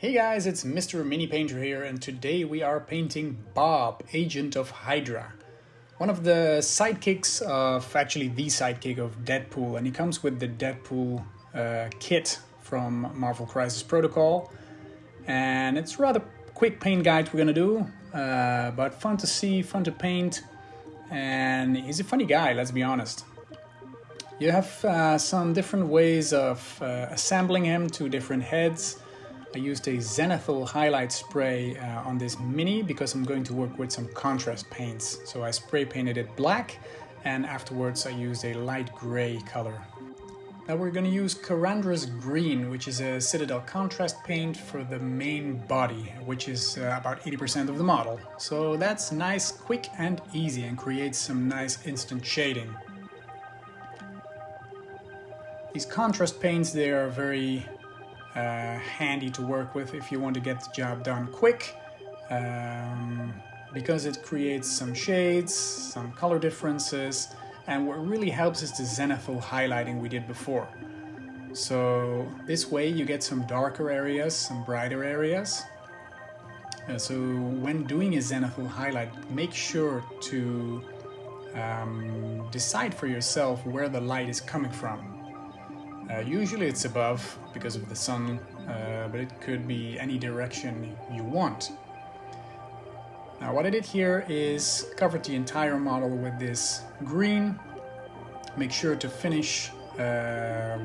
Hey guys, it's Mr. Mini Painter here, and today we are painting Bob, Agent of Hydra. One of the sidekicks of, actually the sidekick of Deadpool, and he comes with the Deadpool kit from Marvel Crisis Protocol. And it's a rather quick paint guide we're gonna do, but fun to see, fun to paint, and he's a funny guy, let's be honest. You have some different ways of assembling him to different heads. I used a zenithal highlight spray on this mini because I'm going to work with some contrast paints. So I spray painted it black, and afterwards I used a light gray color. Now we're going to use Carandra's Green, which is a Citadel contrast paint for the main body, which is about 80% of the model. So that's nice, quick and easy, and creates some nice instant shading. These contrast paints, they are very handy to work with if you want to get the job done quick, because it creates some shades, some color differences, and what really helps is the zenithal highlighting we did before. So this way you get some darker areas, some brighter areas. So when doing a zenithal highlight, make sure to decide for yourself where the light is coming from. Usually it's above because of the sun, but it could be any direction you want. Now what I did here is covered the entire model with this green. Make sure to finish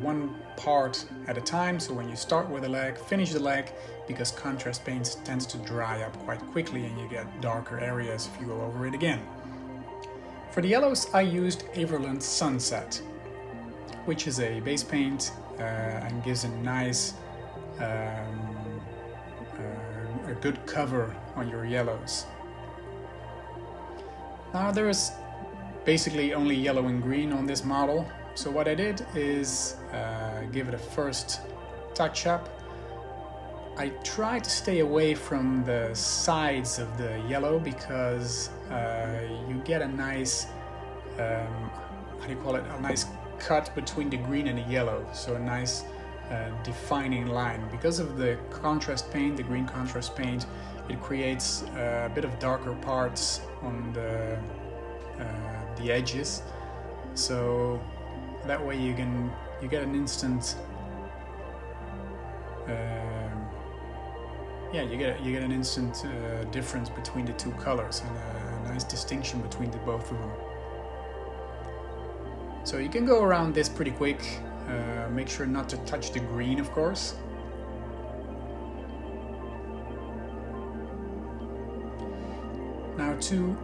one part at a time, so when you start with a leg, finish the leg, because contrast paints tends to dry up quite quickly and you get darker areas if you go over it again. For the yellows I used Everland Sunset, which is a base paint and gives a nice, a good cover on your yellows. Now there's basically only yellow and green on this model, so what I did is give it a first touch up. I tried to stay away from the sides of the yellow because you get a nice, how do you call it, a nice cut between the green and the yellow, so a nice defining line. Because of the contrast paint, the green contrast paint, it creates a bit of darker parts on the edges, so that way you get an instant you get an instant difference between the two colors, and a nice distinction between the both of them. So you can go around this pretty quick, make sure not to touch the green, of course. Now to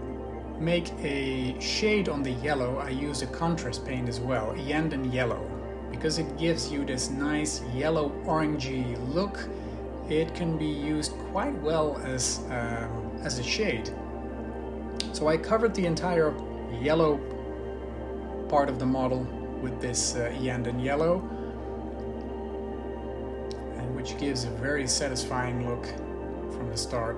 make a shade on the yellow, I use a contrast paint as well, Yandan Yellow, because it gives you this nice yellow orangey look. It can be used quite well as a shade. So I covered the entire yellow part of the model with this Yandan Yellow, and which gives a very satisfying look from the start.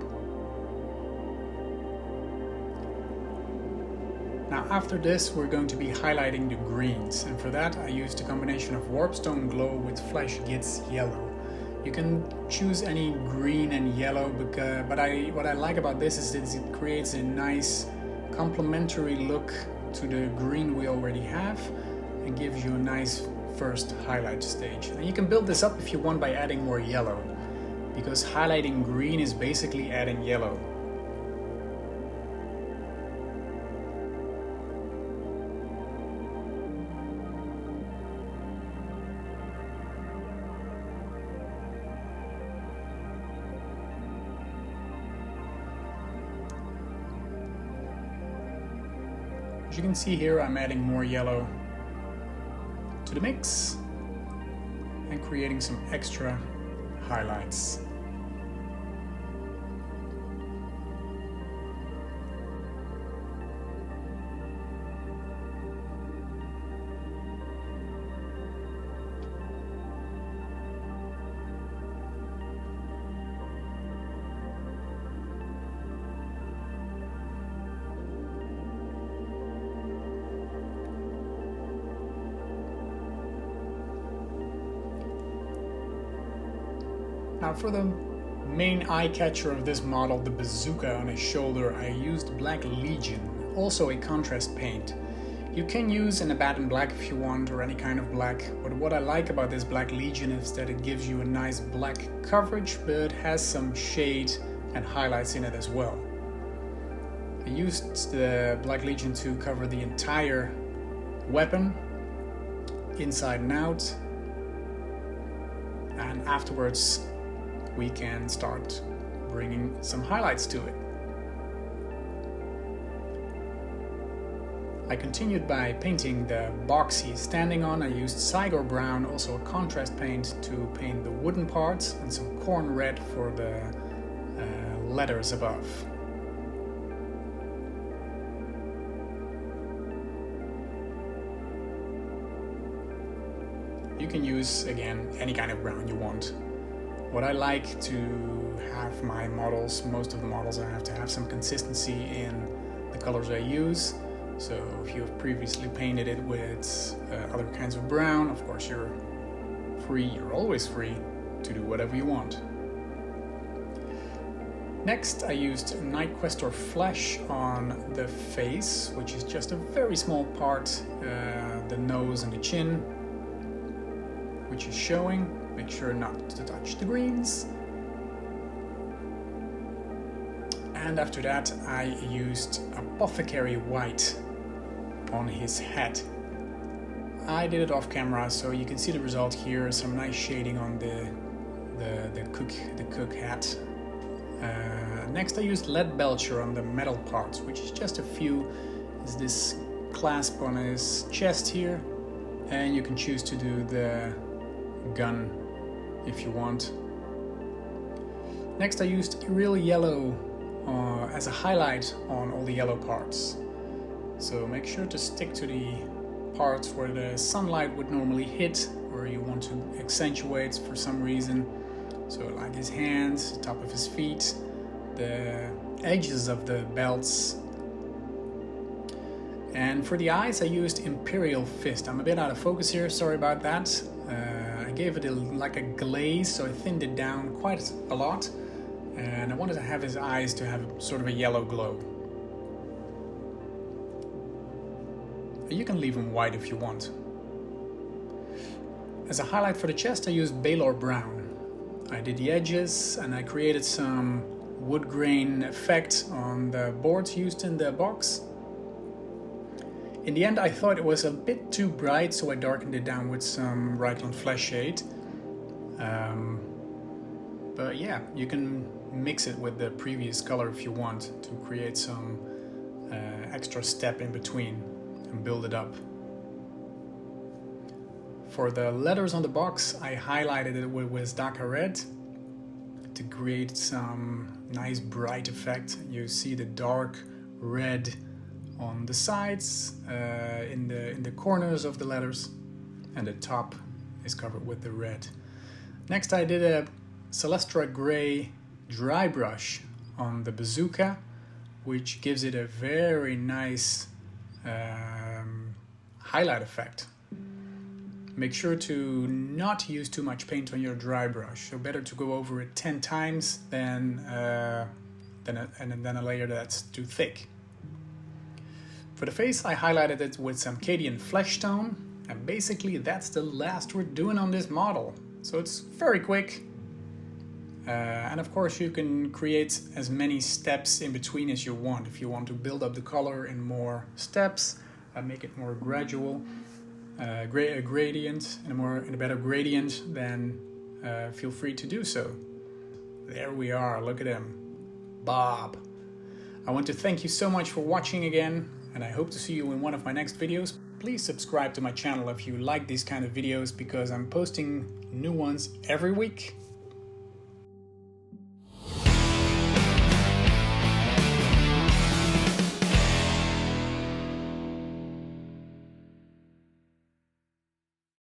Now after this we're going to be highlighting the greens, and for that I used a combination of Warpstone Glow with Flesh Gits Yellow. You can choose any green and yellow, but what I like about this is that it creates a nice complementary look to the green we already have, and gives you a nice first highlight stage. And you can build this up if you want by adding more yellow, because highlighting green is basically adding yellow. As you can see here, I'm adding more yellow to the mix and creating some extra highlights. Now for the main eye catcher of this model, the Bazooka on his shoulder, I used Black Legion, also a contrast paint. You can use an Abaddon black if you want, or any kind of black, but what I like about this Black Legion is that it gives you a nice black coverage, but has some shade and highlights in it as well. I used the Black Legion to cover the entire weapon, inside and out, and afterwards we can start bringing some highlights to it. I continued by painting the box he's standing on. I used Cygor Brown, also a contrast paint, to paint the wooden parts, and some corn red for the letters above. You can use, again, any kind of brown you want. What I like to have my models, most of the models, I have to have some consistency in the colors I use. So if you have previously painted it with other kinds of brown, of course you're always free to do whatever you want. Next I used Night Questor Flesh on the face, which is just a very small part, the nose and the chin, which is showing. Make sure not to touch the greens. And after that I used Apothecary White on his head. I did it off camera, so you can see the result here. Some nice shading on the cook hat. Next I used Lead Belcher on the metal parts, which is just a few. Is this clasp on his chest here, and you can choose to do the gun if you want. Next I used Real Yellow as a highlight on all the yellow parts. So make sure to stick to the parts where the sunlight would normally hit, or you want to accentuate for some reason. So like his hands, the top of his feet, the edges of the belts. And for the eyes I used Imperial Fist. I'm a bit out of focus here, sorry about that. I gave it like a glaze, so I thinned it down quite a lot. And I wanted to have his eyes to have sort of a yellow glow. You can leave them white if you want. As a highlight for the chest I used Baylor Brown. I did the edges and I created some wood grain effect on the boards used in the box. In the end I thought it was a bit too bright, so I darkened it down with some Rhydon Flesh Shade. But yeah, you can mix it with the previous color if you want to create some extra step in between and build it up. For the letters on the box I highlighted it with Daka Red to create some nice bright effect. You see the dark red on the sides, in the corners of the letters, and the top is covered with the red. Next I did a Celestra Gray dry brush on the Bazooka, which gives it a very nice highlight effect. Make sure to not use too much paint on your dry brush. So better to go over it 10 times than a layer that's too thick. For the face I highlighted it with some Cadian Flesh Tone, and basically that's the last we're doing on this model. So it's very quick. And of course you can create as many steps in between as you want. If you want to build up the color in more steps, make it more gradual, a gradient, in a better gradient, then feel free to do so. There we are, look at him, Bob. I want to thank you so much for watching again, and I hope to see you in one of my next videos. Please subscribe to my channel if you like these kind of videos, because I'm posting new ones every week.